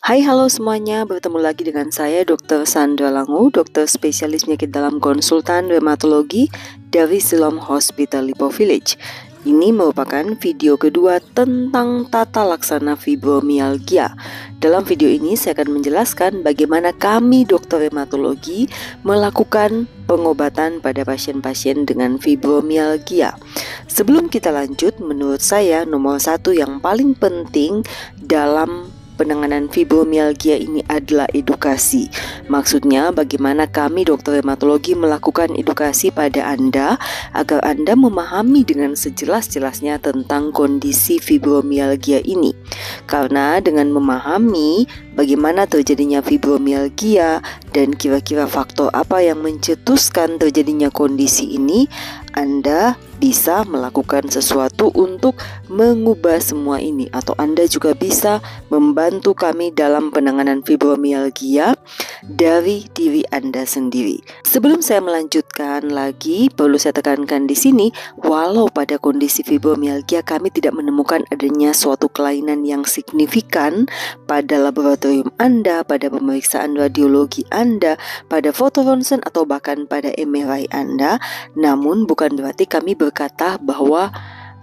Hai, halo semuanya, bertemu lagi dengan saya Dr. Sandra Langu, dokter spesialis penyakit dalam konsultan rheumatologi dari Siloam Hospital Lipo Village. Ini merupakan video kedua tentang tata laksana fibromialgia. Dalam video ini saya akan menjelaskan bagaimana kami dokter rheumatologi melakukan pengobatan pada pasien-pasien dengan fibromialgia. Sebelum kita lanjut, menurut saya nomor satu yang paling penting dalam penanganan fibromialgia ini adalah edukasi. Maksudnya bagaimana kami dokter rheumatologi melakukan edukasi pada Anda agar Anda memahami dengan sejelas-jelasnya tentang kondisi fibromialgia ini. Karena dengan memahami bagaimana terjadinya fibromialgia dan kira-kira faktor apa yang mencetuskan terjadinya kondisi ini, Anda bisa melakukan sesuatu untuk mengubah semua ini, atau Anda juga bisa membantu kami dalam penanganan fibromialgia dari diri Anda sendiri. Sebelum saya melanjutkan lagi, perlu saya tekankan di sini, walau pada kondisi fibromialgia kami tidak menemukan adanya suatu kelainan yang signifikan pada laboratorium Anda, pada pemeriksaan radiologi Anda, pada foto ronsen atau bahkan pada MRI Anda, namun bukan berarti kami berkata bahwa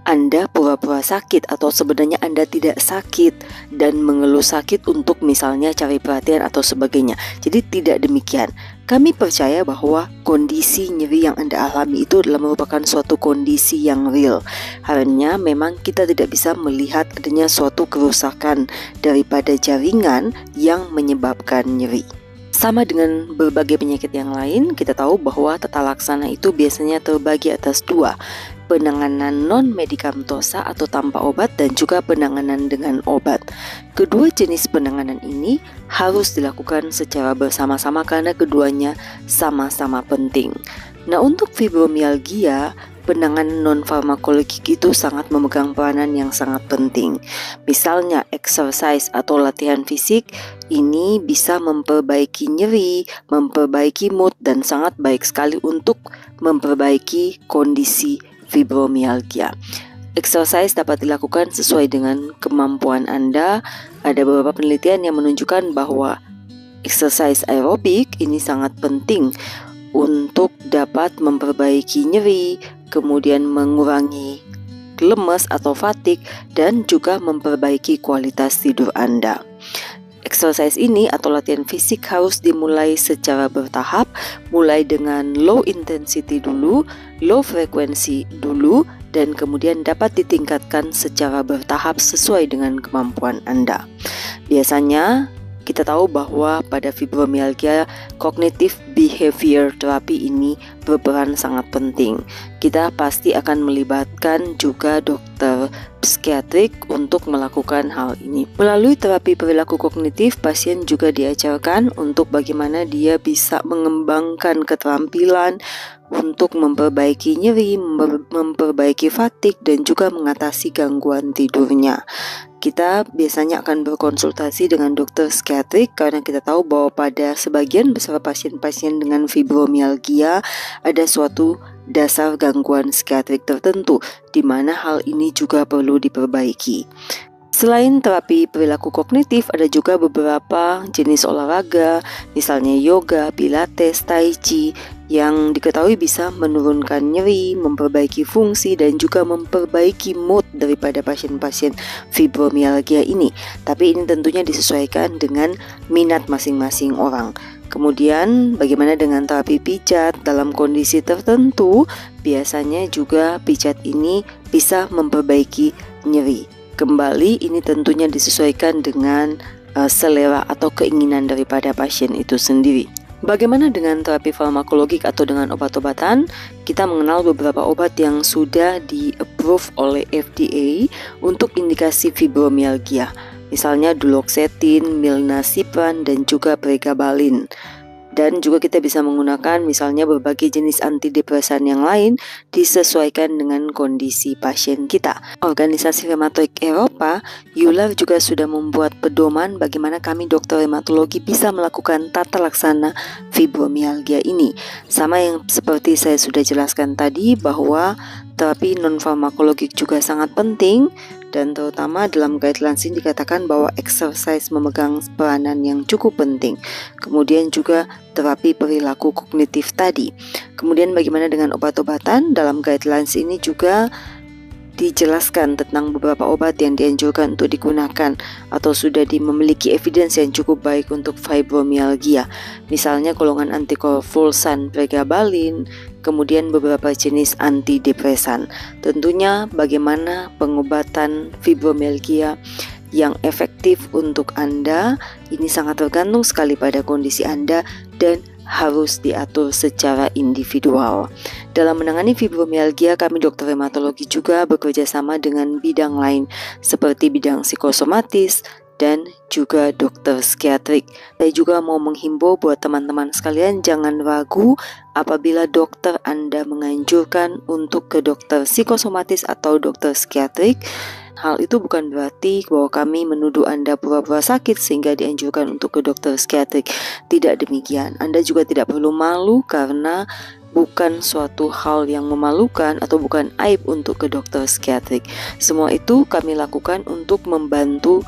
Anda pura-pura sakit atau sebenarnya Anda tidak sakit dan mengeluh sakit untuk misalnya cari perhatian atau sebagainya. Jadi tidak demikian. Kami percaya bahwa kondisi nyeri yang Anda alami itu adalah merupakan suatu kondisi yang real. Hanya memang kita tidak bisa melihat adanya suatu kerusakan daripada jaringan yang menyebabkan nyeri. Sama dengan berbagai penyakit yang lain, kita tahu bahwa tata laksana itu biasanya terbagi atas dua, penanganan non-medikamentosa atau tanpa obat dan juga penanganan dengan obat. Kedua jenis penanganan ini harus dilakukan secara bersama-sama karena keduanya sama-sama penting. Nah, untuk fibromialgia, penanganan non-farmakologik itu sangat memegang peranan yang sangat penting. Misalnya exercise atau latihan fisik ini bisa memperbaiki nyeri, memperbaiki mood, dan sangat baik sekali untuk memperbaiki kondisi fibromialgia. Exercise dapat dilakukan sesuai dengan kemampuan Anda. Ada beberapa penelitian yang menunjukkan bahwa exercise aerobik ini sangat penting untuk dapat memperbaiki nyeri, kemudian mengurangi lemas atau fatigue, dan juga memperbaiki kualitas tidur Anda. Exercise ini atau latihan fisik harus dimulai secara bertahap, mulai dengan low intensity dulu, low frequency dulu, dan kemudian dapat ditingkatkan secara bertahap sesuai dengan kemampuan Anda. Biasanya kita tahu bahwa pada fibromialgia cognitive behavior therapy ini berperan sangat penting. Kita pasti akan melibatkan juga dokter psikiatrik untuk melakukan hal ini. Melalui terapi perilaku kognitif, pasien juga diajarkan untuk bagaimana dia bisa mengembangkan keterampilan untuk memperbaiki nyeri, memperbaiki fatigue, dan juga mengatasi gangguan tidurnya. Kita biasanya akan berkonsultasi dengan dokter psikiatrik karena kita tahu bahwa pada sebagian besar pasien-pasien dengan fibromialgia ada suatu dasar gangguan psikiatrik tertentu, di mana hal ini juga perlu diperbaiki. Selain terapi perilaku kognitif, ada juga beberapa jenis olahraga, misalnya yoga, pilates, tai chi, yang diketahui bisa menurunkan nyeri, memperbaiki fungsi, dan juga memperbaiki mood daripada pasien-pasien fibromialgia ini. Tapi ini tentunya disesuaikan dengan minat masing-masing orang. Kemudian bagaimana dengan terapi pijat dalam kondisi tertentu? Biasanya juga pijat ini bisa memperbaiki nyeri. Kembali ini tentunya disesuaikan dengan selera atau keinginan daripada pasien itu sendiri. Bagaimana dengan terapi farmakologik atau dengan obat-obatan? Kita mengenal beberapa obat yang sudah di-approve oleh FDA untuk indikasi fibromialgia. Misalnya duloxetin, milnacipran, dan juga pregabalin. Dan juga kita bisa menggunakan misalnya berbagai jenis antidepresan yang lain disesuaikan dengan kondisi pasien kita. Organisasi Rheumatoid Eropa, EULAR, juga sudah membuat pedoman bagaimana kami dokter rheumatologi bisa melakukan tata laksana fibromialgia ini. Sama yang seperti saya sudah jelaskan tadi bahwa terapi non-farmakologik juga sangat penting dan terutama dalam guidelines ini dikatakan bahwa exercise memegang peranan yang cukup penting. Kemudian juga terapi perilaku kognitif tadi. Kemudian bagaimana dengan obat-obatan? Dalam guidelines ini juga dijelaskan tentang beberapa obat yang dianjurkan untuk digunakan atau sudah memiliki evidence yang cukup baik untuk fibromyalgia. Misalnya golongan antikonvulsan pregabalin, kemudian beberapa jenis antidepresan. Tentunya bagaimana pengobatan fibromyalgia yang efektif untuk Anda ini sangat tergantung sekali pada kondisi Anda dan harus diatur secara individual. Dalam menangani fibromyalgia, kami dokter reumatologi juga bekerja sama dengan bidang lain seperti bidang psikosomatis dan juga dokter psikiatrik. Saya juga mau menghimbau buat teman-teman sekalian, jangan ragu apabila dokter Anda menganjurkan untuk ke dokter psikosomatis atau dokter psikiatrik. Hal itu bukan berarti bahwa kami menuduh Anda pura-pura sakit sehingga dianjurkan untuk ke dokter psikiatrik. Tidak demikian. Anda juga tidak perlu malu karena bukan suatu hal yang memalukan atau bukan aib untuk ke dokter psikiatrik. Semua itu kami lakukan untuk membantu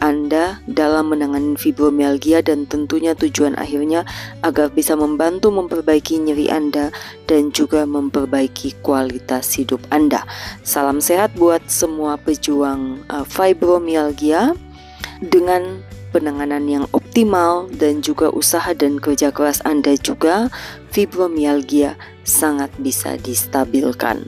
Anda dalam menangani fibromyalgia dan tentunya tujuan akhirnya agar bisa membantu memperbaiki nyeri Anda dan juga memperbaiki kualitas hidup Anda. Salam sehat buat semua pejuang fibromyalgia. Dengan penanganan yang optimal dan juga usaha dan kerja keras Anda juga, fibromyalgia sangat bisa distabilkan.